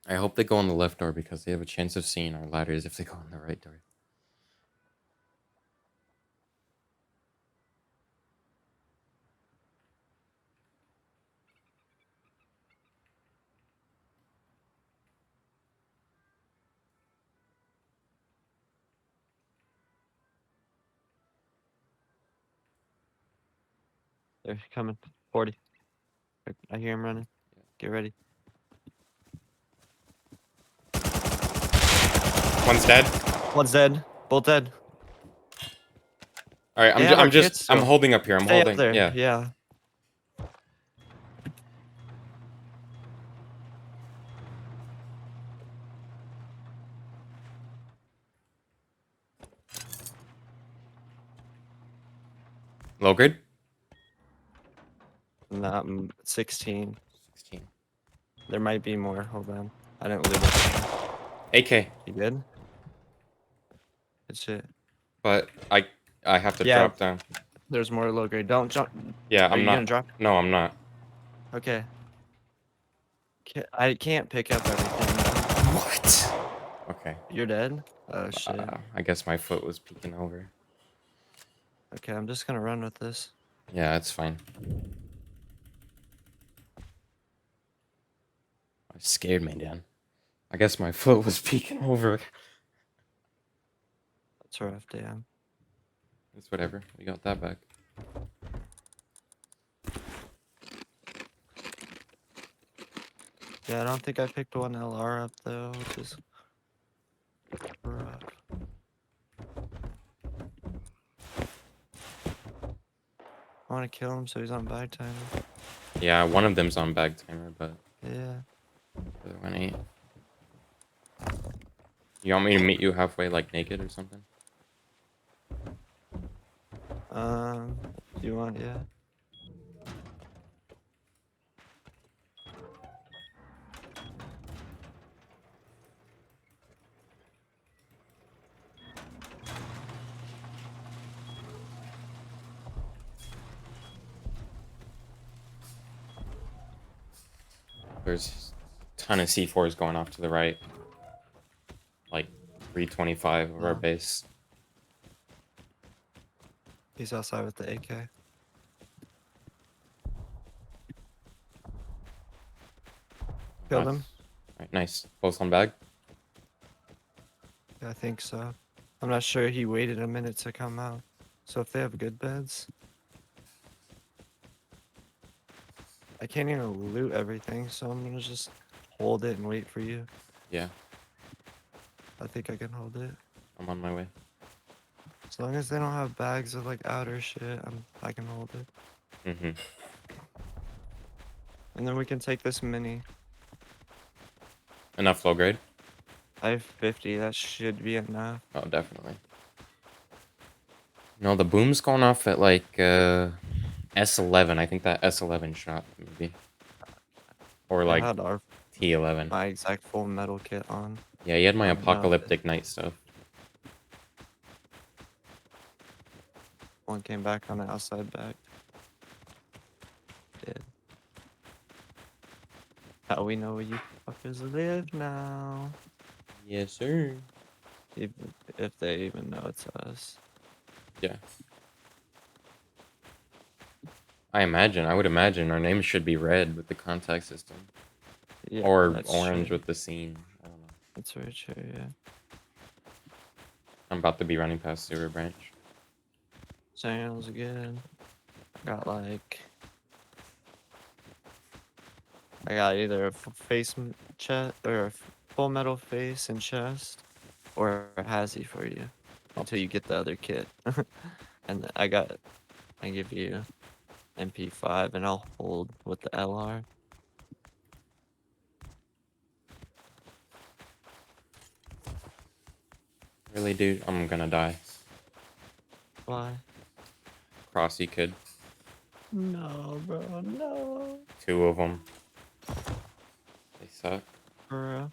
I hope they go on the left door because they have a chance of seeing our ladders if they go on the right door. They're coming. 40. I hear him running. Get ready. One's dead. One's dead. Both dead. All right, They have our I'm just kits I'm still. holding up here. I'm Stay up holding. there. Yeah. Yeah. Low grade. Not 16. 16. There might be more. Hold on. I didn't loot it. AK. You good? Good shit. But I have to Yeah, drop down. there's more low grade. Don't jump. Yeah, Are I'm you gonna not. drop? No, I'm not. Okay. I can't pick up everything. What? Okay. You're dead? Oh shit. I guess my foot was peeking over. Okay, I'm just gonna run with this. Yeah, it's fine. It scared me, Dan. I guess my foot was peeking over. That's rough, damn. It's whatever. We got that back. Yeah, I don't think I picked one LR up though, which is rough. I want to kill him so he's on bag timer. Yeah, one of them's on bag timer, but Yeah. the other one ain't. You want me to meet you halfway, like naked or something? Do you want? Yeah. There's a ton of C4s going off to the right. Like 325 of our base. He's outside with the AK. Killed him. Right, nice. Both on bag. Yeah, I think so. I'm not sure he waited a minute to come out. So if they have good beds, I can't even loot everything, so I'm gonna just hold it and wait for you. Yeah, I think I can hold it. I'm on my way. As long as they don't have bags of like outer shit, I can hold it. Mm-hmm. And then we can take this mini. Enough low grade? I have 50, that should be enough. Oh, definitely. No, the boom's going off at like S11. I think that S11 shot maybe. Or I like had T11. my exact full metal kit on. Yeah, he had my No, apocalyptic night stuff. one came back on the outside back. Did. How we know where you fuckers live now. Yes, sir. If they even know it's us. Yeah. I would imagine our names should be red with the contact system. Yeah, Or that's orange true. with the scene. I don't know. That's very true, yeah. I'm about to be running past Sewer Branch. Sounds good. I got either a face chest or a full metal face and chest, or a hazy for you until you get the other kit. And I give you MP5 and I'll hold with the LR. Really, dude? I'm gonna die. Why? Crossy kid. No, bro, no. Two of them. They suck. Bro.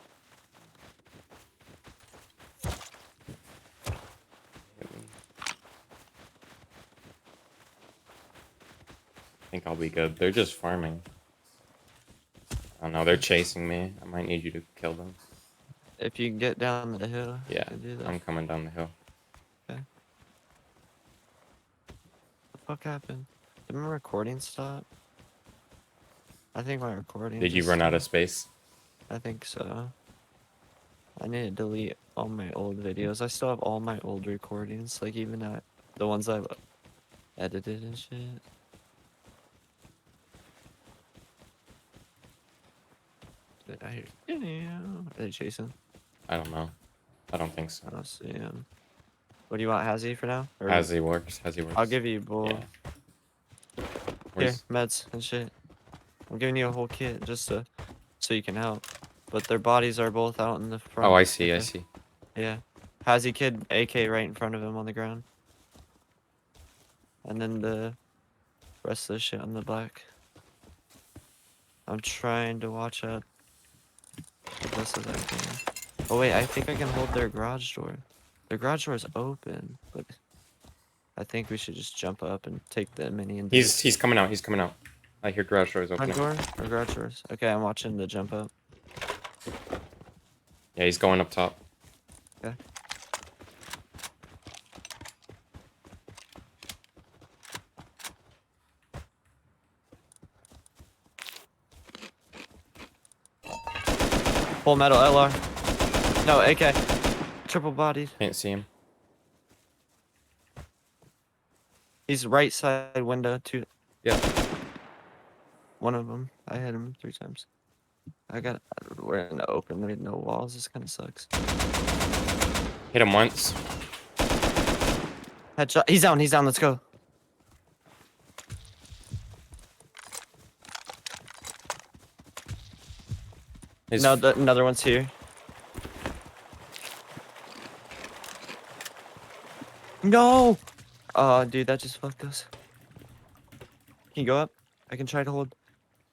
Hit me. I think I'll be good. They're just farming. don't know. They're chasing me. I might need you to kill them. If you can get down the hill, you Yeah, can do that. I'm coming down the hill. What the fuck happened? Did my recording stop? I think my recording. Did you just run out of stopped. space? I think so. I need to delete all my old videos. I still have all my old recordings, like even the ones I've edited and shit. Did I hear? Yeah. Are they chasing? I don't know. I don't think so. I don't see him. What do you want, Hazzy, for now? Or As he works. As he works. I'll give you both. Yeah. Here, Where's... meds and shit. I'm giving you a whole kit just so you can help. But their bodies are both out in the front. Oh, I see. I okay? see. Yeah. Hazzy kid, AK right in front of him on the ground. And then the rest of the shit on the back. I'm trying to watch out as best as I can. Oh wait, I think I can hold their garage door. Their garage door is open, but I think we should just jump up and take the mini and He's coming out. He's coming out. I hear garage doors front opening. door or garage doors. Okay, I'm watching the jump up. Yeah, he's going up top. Okay. Full metal LR. No, AK. Triple bodied. Can't see him. He's right side window, two. Yeah. One of them. I hit him 3 times. We're in the open. There's no walls. This kind of sucks. Hit him once. Headshot. He's down. He's down. Let's go. His... No, another one's here. No! Oh, dude, that just fucked us. Can you go up? I can try to hold.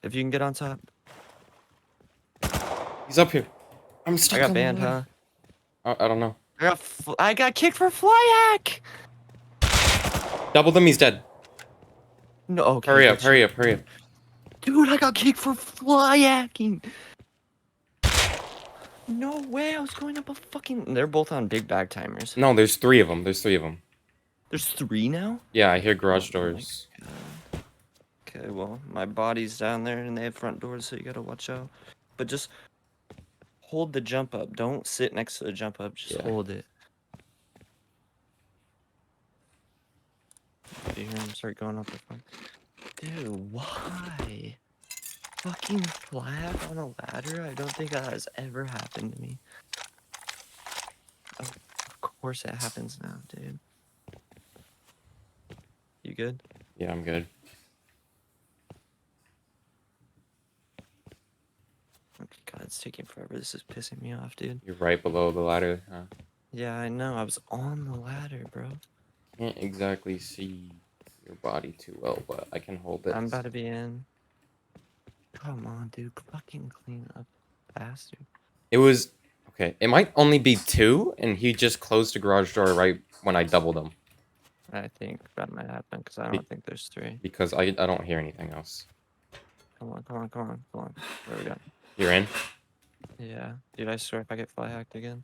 If you can get on top. He's up here. I'm stuck. I got on the banned, huh? ladder. I don't know. I got kicked for fly hack! Double them. He's dead. No, okay. Hurry up. gotcha. Hurry up. Hurry up. Dude, I got kicked for fly hacking. No way, I was going up a fucking... They're both on big bag timers. No, there's 3 of them. There's 3 of them. There's 3 now? Yeah, I hear garage Oh my doors. God. Okay, well, my body's down there and they have front doors, so you gotta watch out. But just hold the jump up. Don't sit next to the jump up. Just Yeah. hold it. If you hear him start going up the front. Dude, why? Fucking flat on a ladder? I don't think that has ever happened to me. Of course it happens now, dude. You good? Yeah, I'm good. Oh, God, it's taking forever. This is pissing me off, dude. You're right below the ladder. Huh? Yeah, I know. I was on the ladder, bro. Can't exactly see your body too well, but I can hold it. I'm about to be in. Come on, dude. Fucking clean up, bastard. It was okay. It might only be 2, and he just closed the garage door right when I doubled him I think that might happen because I don't think there's 3. because I don't hear anything else. Come on, come on, come on, come on. There we go. You're in. Yeah, dude. I swear if I get fly hacked again.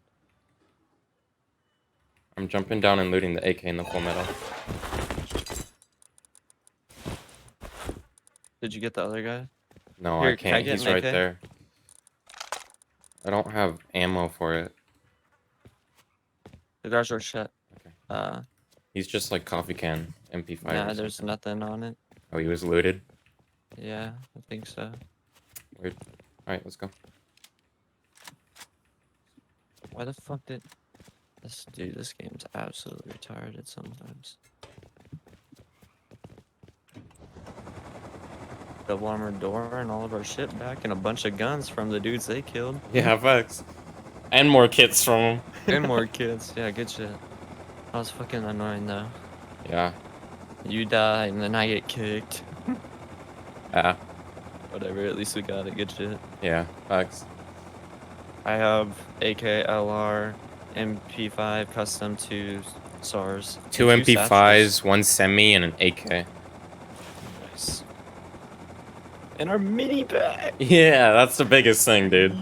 I'm jumping down and looting the AK and the full metal. Did you get the other guy? No, Here, I can I can't. get He's an right AK? there. I don't have ammo for it. The garage door shut. Okay. He's just like coffee can MP5. or Nah, there's something. nothing on it. Oh, he was looted. Yeah, I think so. Weird. All right, let's go. Why the fuck did this dude? This game's absolutely retarded sometimes. Double armored door and all of our shit back and a bunch of guns from the dudes they killed. Yeah, facts. And more kits from him. And more kids. Yeah, good shit. That was fucking annoying though. Yeah. You die and then I get kicked. Yeah. Whatever, at least we got it. Good shit. Yeah. Facts. I have AK, LR, MP5 custom 2 SARS. 2 and MP5s, 1 semi, and an AK. Nice. And our mini bag. Yeah, that's the biggest thing, dude.